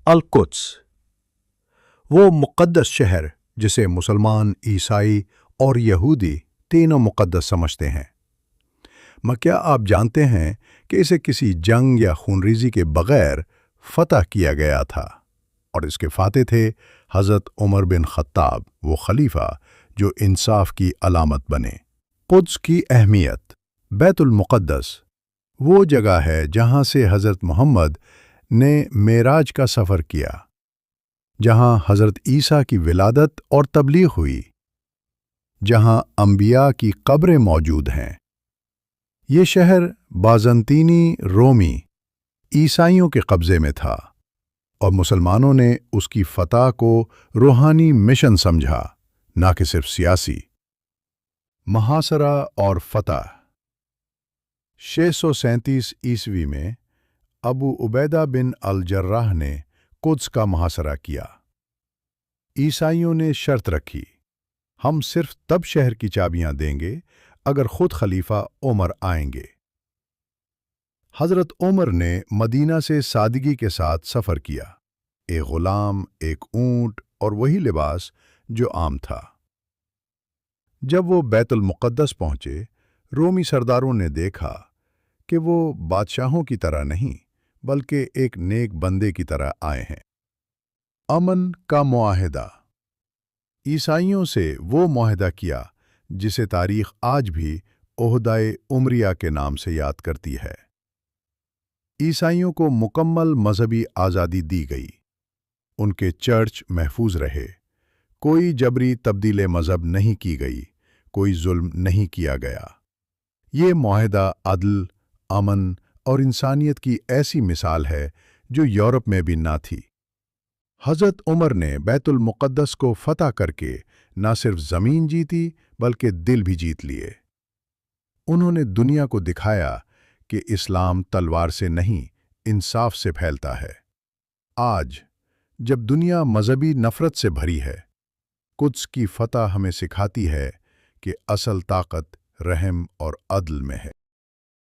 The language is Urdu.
القدس، وہ مقدس شہر جسے مسلمان، عیسائی اور یہودی تینوں مقدس سمجھتے ہیں۔ کیا آپ جانتے ہیں کہ اسے کسی جنگ یا خونریزی کے بغیر فتح کیا گیا تھا، اور اس کے فاتح تھے حضرت عمر بن خطاب، وہ خلیفہ جو انصاف کی علامت بنے۔ قدس کی اہمیت۔ بیت المقدس وہ جگہ ہے جہاں سے حضرت محمد نے معراج کا سفر کیا، جہاں حضرت عیسیٰ کی ولادت اور تبلیغ ہوئی، جہاں انبیاء کی قبریں موجود ہیں۔ یہ شہر بازنطینی رومی عیسائیوں کے قبضے میں تھا، اور مسلمانوں نے اس کی فتح کو روحانی مشن سمجھا، نہ کہ صرف سیاسی۔ محاصرہ اور فتح۔ 637 عیسوی میں ابو عبیدہ بن الجراح نے قدس کا محاصرہ کیا۔ عیسائیوں نے شرط رکھی، ہم صرف تب شہر کی چابیاں دیں گے اگر خود خلیفہ عمر آئیں گے۔ حضرت عمر نے مدینہ سے سادگی کے ساتھ سفر کیا، ایک غلام، ایک اونٹ اور وہی لباس جو عام تھا۔ جب وہ بیت المقدس پہنچے، رومی سرداروں نے دیکھا کہ وہ بادشاہوں کی طرح نہیں بلکہ ایک نیک بندے کی طرح آئے ہیں۔ امن کا معاہدہ۔ عیسائیوں سے وہ معاہدہ کیا جسے تاریخ آج بھی عہدۂ عمریہ کے نام سے یاد کرتی ہے۔ عیسائیوں کو مکمل مذہبی آزادی دی گئی، ان کے چرچ محفوظ رہے، کوئی جبری تبدیل مذہب نہیں کی گئی، کوئی ظلم نہیں کیا گیا۔ یہ معاہدہ عدل، امن اور انسانیت کی ایسی مثال ہے جو یورپ میں بھی نہ تھی۔ حضرت عمر نے بیت المقدس کو فتح کر کے نہ صرف زمین جیتی بلکہ دل بھی جیت لیے۔ انہوں نے دنیا کو دکھایا کہ اسلام تلوار سے نہیں، انصاف سے پھیلتا ہے۔ آج جب دنیا مذہبی نفرت سے بھری ہے، قدس کی فتح ہمیں سکھاتی ہے کہ اصل طاقت رحم اور عدل میں ہے۔